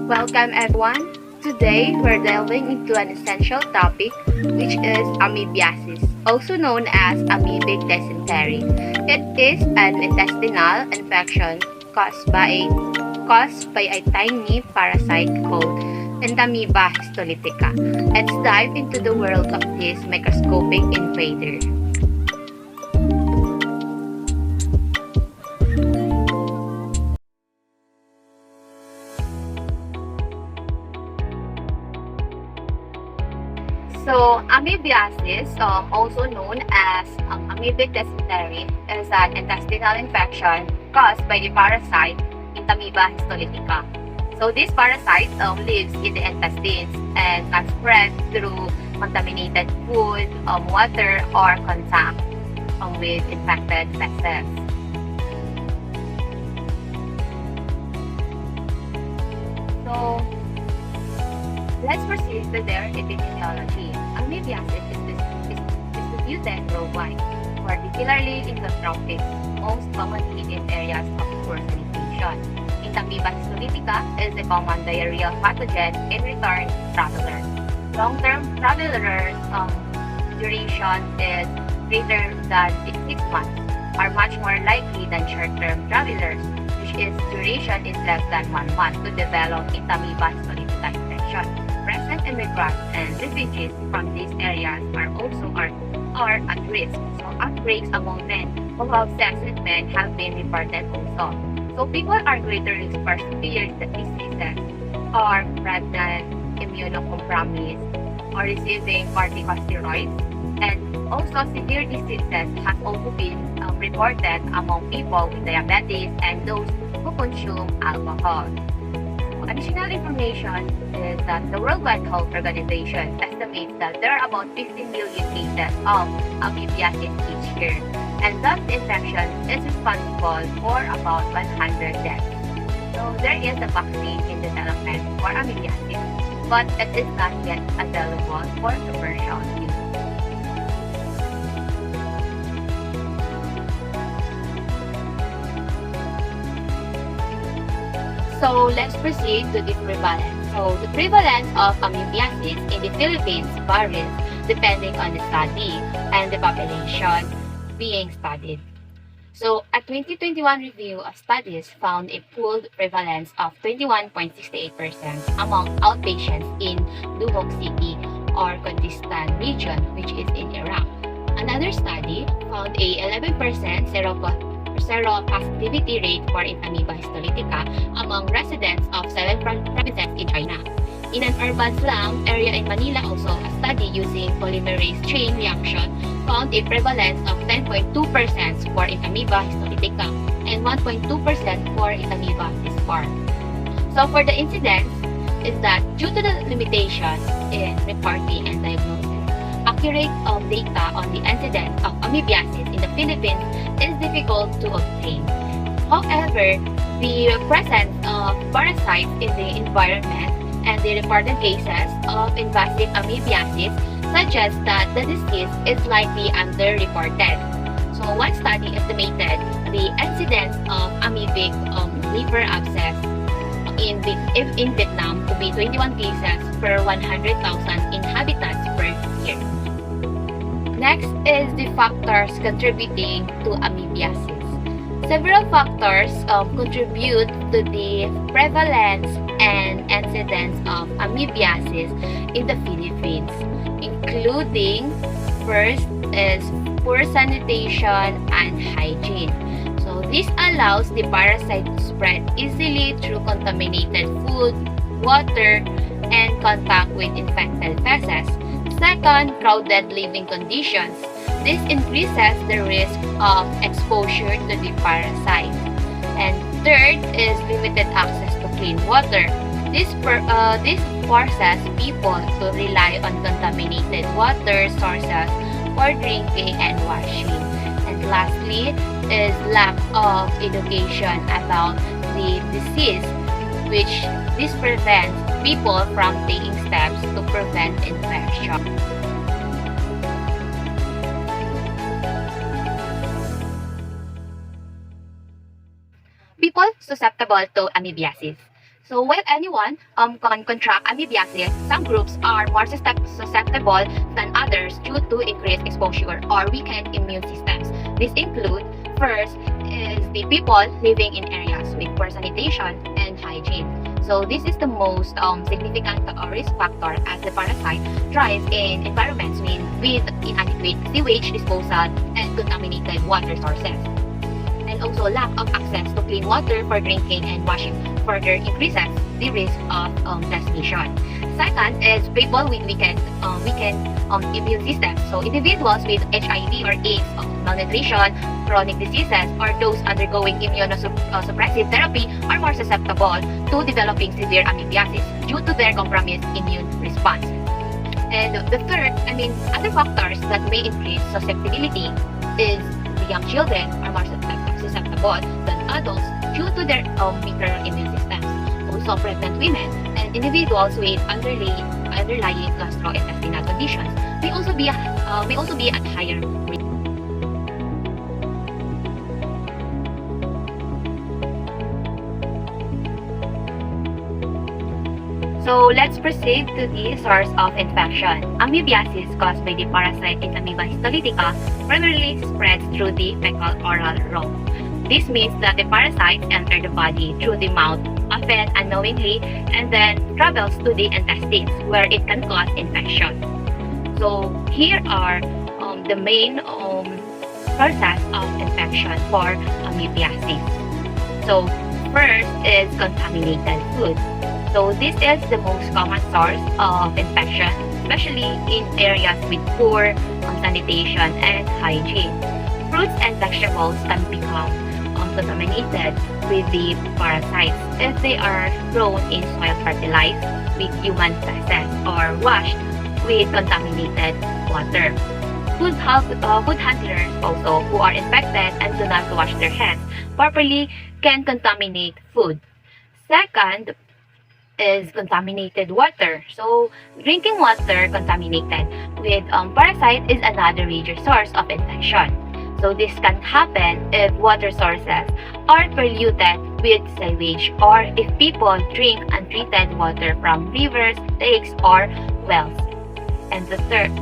Welcome everyone. Today we're delving into an essential topic which is amoebiasis, also known as amoebic dysentery. It is an intestinal infection caused by a tiny parasite called Entamoeba histolytica. Let's dive into the world of this microscopic invader. So, amoebiasis, also known as amoebic dysentery, is an intestinal infection caused by the parasite Entamoeba histolytica. So, this parasite lives in the intestines and can spread through contaminated food, water, or contact with infected vessels. So, let's proceed to their epidemiology. Amoebiasis is distributed worldwide, particularly in the tropics, most commonly in areas of poor sanitation. Entamoeba histolytica is a common diarrheal pathogen in return travelers. Long-term travelers' duration is greater than 6 months, are much more likely than short-term travelers, which is duration is less than 1 month to develop Entamoeba histolytica infection. Present immigrants and refugees from these areas are at risk. So outbreaks among men who have sex with men have been reported also. So people are greater risk for severe diseases are pregnant, immunocompromised, or receiving corticosteroids. And also severe diseases have also been reported among people with diabetes and those who consume alcohol. Additional information is that the World Health Organization estimates that there are about 15 million cases of amoebiasis each year, and that infection is responsible for about 100 deaths. So there is a vaccine in development for amoebiasis, but it is not yet available for commercial use. So let's proceed to the prevalence. So the prevalence of amoebiasis in the Philippines varies depending on the study and the population being studied. So a 2021 review of studies found a pooled prevalence of 21.68% among outpatients in Duhok City or Kurdistan region, which is in Iraq. Another study found a 11% seropositivity rate for Entamoeba histolytica among residents of 7 provinces in China. In an urban slum area in Manila also, a study using polymerase chain reaction found a prevalence of 10.2% for Entamoeba histolytica and 1.2% for Entamoeba dispar. So for the incidence is that due to the limitations in reporting and diagnosis, accurate data on the incidence of amoebiasis in the Philippines is difficult to obtain. However, the presence of parasites in the environment and the reported cases of invasive amoebiasis suggest that the disease is likely underreported. So one study estimated the incidence of amoebic liver abscess in Vietnam to be 21 cases per 100,000 inhabitants per year. Next is the factors contributing to amoebiasis. Several factors contribute to the prevalence and incidence of amoebiasis in the Philippines, including first is poor sanitation and hygiene. So this allows the parasite to spread easily through contaminated food, water, and contact with infected feces. Second, crowded living conditions. This increases the risk of exposure to the parasite. And third is limited access to clean water. This forces people to rely on contaminated water sources for drinking and washing. And lastly is lack of education about the disease, which this prevents people from taking steps to prevent infection. People susceptible to amoebiasis. So while anyone can contract amoebiasis, some groups are more susceptible than others due to increased exposure or weakened immune systems. These include, first, is the people living in areas with poor sanitation and hygiene. So this is the most significant risk factor as the parasite thrives in environments with inadequate sewage disposal and contaminated water sources. And also lack of access to clean water for drinking and washing further increases the risk of transmission. Second is people with weakened immune systems. So individuals with HIV or AIDS, malnutrition, chronic diseases, or those undergoing immunosuppressive therapy are more susceptible to developing severe amoebiasis due to their compromised immune response. And the third, other factors that may increase susceptibility is the young children are more susceptible than adults due to their weaker immune systems. Also, pregnant women and individuals with underlying gastrointestinal conditions may also be at higher risk. So let's proceed to the source of infection. Amoebiasis caused by the parasite Amoeba histolytica primarily spreads through the fecal-oral route. This means that the parasites enter the body through the mouth, often unknowingly, and then travels to the intestines where it can cause infection. So here are the main sources of infection for amoebiasis. So first is contaminated food. So this is the most common source of infection, especially in areas with poor sanitation and hygiene. Fruits and vegetables can become contaminated with the parasites if they are grown in soil fertilized with human feces or washed with contaminated water. Food handlers also who are infected and do not wash their hands properly can contaminate food. Second is contaminated water. So drinking water contaminated with parasite is another major source of infection. So this can happen if water sources are polluted with sewage or if people drink untreated water from rivers, lakes, or wells. And the third,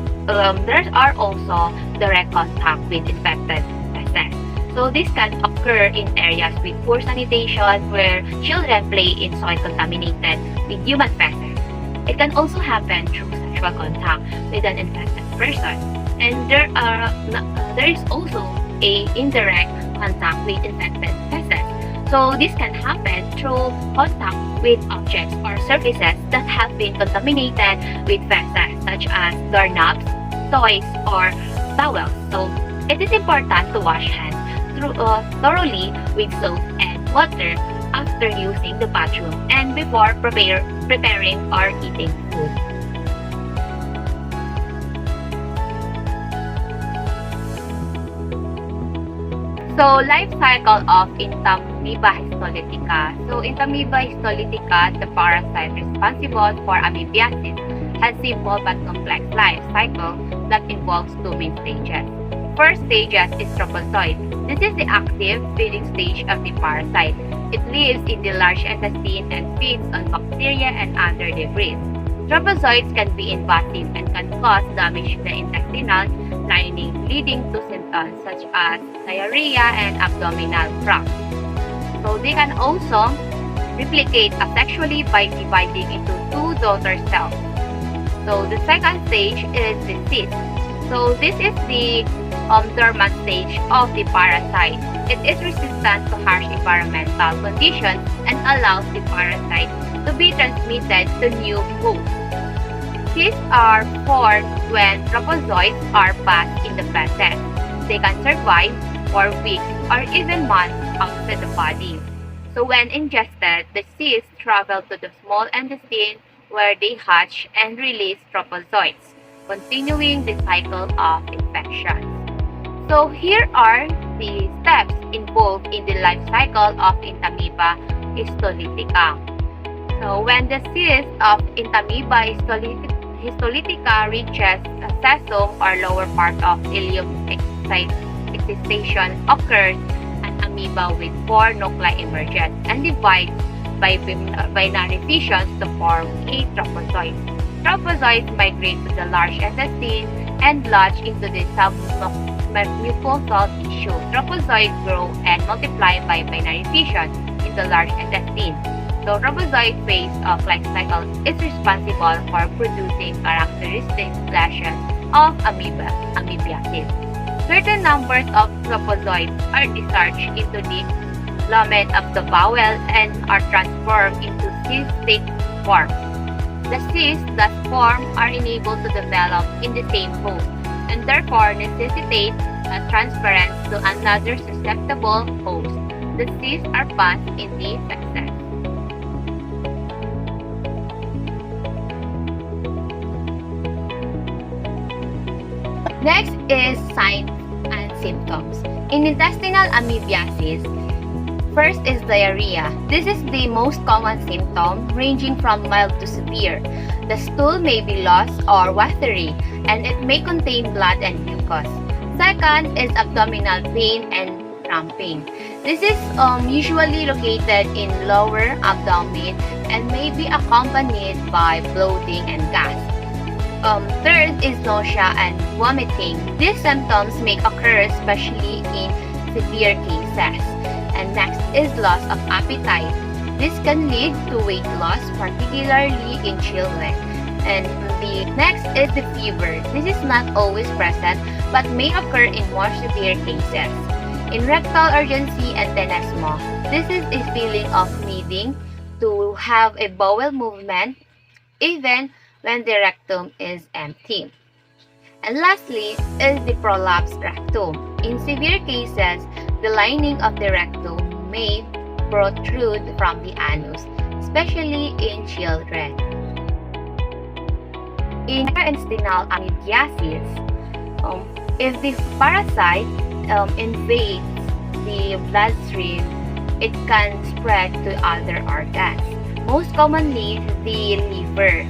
there are also direct contact with infected feces. So this can occur in areas with poor sanitation where children play in soil contaminated with human feces. It can also happen through sexual contact with an infected person. And there is also a indirect contact with infected feces. So this can happen through contact with objects or surfaces that have been contaminated with feces, such as doorknobs, toys, or towels. So it is important to wash hands thoroughly with soap and water after using the bathroom and before preparing or eating food. So, life cycle of Amoeba histolytica. So, Amoeba histolytica, the parasite responsible for amoebiasis, has simple but complex life cycle that involves two main stages. First stage is trophozoite. This is the active feeding stage of the parasite. It lives in the large intestine and feeds on bacteria and other debris. Trophozoites can be invasive and can cause damage to the intestinal lining, leading to symptoms such as diarrhea and abdominal cramps. So they can also replicate asexually by dividing into two daughter cells. So the second stage is the cyst. So this is the dormant stage of the parasite. It is resistant to harsh environmental conditions and allows the parasite to be transmitted to new hosts. Cysts are formed when trophozoites are passed in the feces. They can survive for weeks or even months outside the body. So when ingested, the cysts travel to the small intestine where they hatch and release trophozoites, continuing the cycle of infections. So here are the steps involved in the life cycle of Amoeba histolytica. So when the cyst of Amoeba histolytica reaches a cecum or lower part of ileum excitation occurs, an amoeba with 4 nuclei emerges and divides by binary fissions to form a trophozoite. Trophozoites migrate to the large intestine and lodge into the submucosal tissue. Trophozoites grow and multiply by binary fission in the large intestine. The trophozoite phase of life cycle is responsible for producing characteristic lesions of amoebiasis. Certain numbers of trophozoites are discharged into the lumen of the bowel and are transformed into cystic form. The cysts thus formed are unable to develop in the same host and therefore necessitate a transference to another susceptible host. The cysts are passed in the feces. Next is signs and symptoms. In intestinal amoebiasis, first is diarrhea. This is the most common symptom, ranging from mild to severe. The stool may be lost or watery, and it may contain blood and mucus. Second is abdominal pain and cramping. This is usually located in lower abdomen and may be accompanied by bloating and gas. Third is nausea and vomiting. These symptoms may occur especially in severe cases. And next is loss of appetite. This can lead to weight loss, particularly in children. And the next is the fever. This is not always present but may occur in more severe cases. In rectal urgency and tenesmus, this is a feeling of needing to have a bowel movement even when the rectum is empty. And lastly is the prolapsed rectum. In severe cases, the lining of the rectum may protrude from the anus, especially in children. In intestinal amoebiasis, if the parasite invades the bloodstream, it can spread to other organs, most commonly the liver.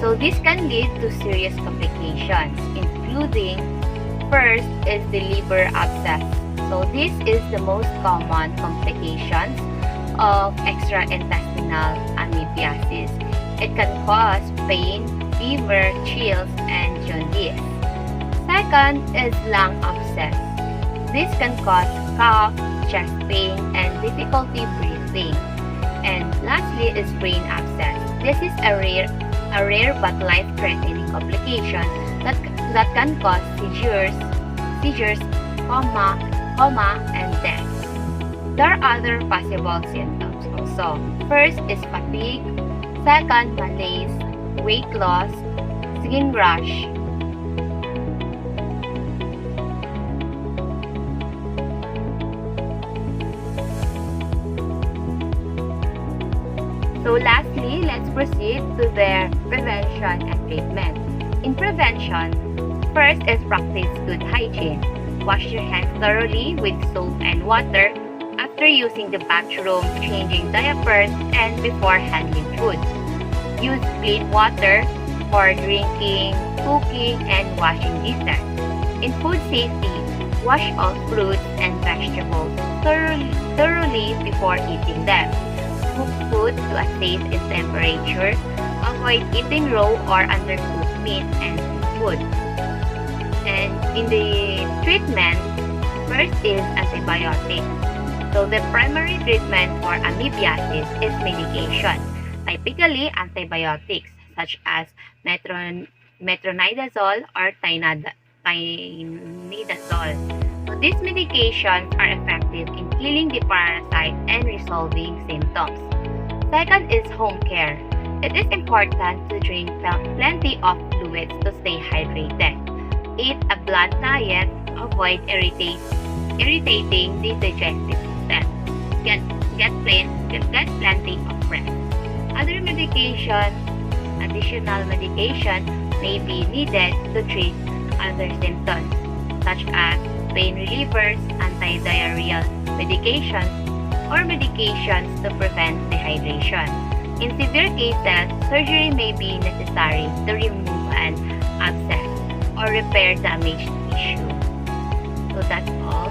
So this can lead to serious complications, including first is the liver abscess. So this is the most common complications of extraintestinal amoebiasis. It can cause pain, fever, chills, and jaundice. Second is lung abscess. This can cause cough, chest pain, and difficulty breathing. And lastly is brain abscess. This is a rare but life-threatening complication that can cause seizures, coma, and death. There are other possible symptoms also. First is fatigue. Second, malaise, weight loss, skin rash. So lastly, let's proceed to their prevention and treatment. In prevention, first is practice good hygiene. Wash your hands thoroughly with soap and water after using the bathroom, changing diapers, and before handling food. Use clean water for drinking, cooking, and washing dishes. In food safety, wash all fruits and vegetables thoroughly before eating them. Cook food to a safe temperature. Avoid eating raw or undercooked meat and seafood. And in the treatment, first is antibiotics. So the primary treatment for amoebiasis is medication, typically antibiotics such as metronidazole or tinidazole. So these medications are effective in killing the parasite and resolving symptoms. Second is home care. It is important to drink plenty of fluids to stay hydrated. Eat a bland diet. Avoid irritating the digestive system. Get plenty of rest. Additional medication may be needed to treat other symptoms such as pain relievers, anti-diarrheal medications, or medications to prevent dehydration. In severe cases, surgery may be necessary to remove an abscess or repair damaged tissue. So that's all.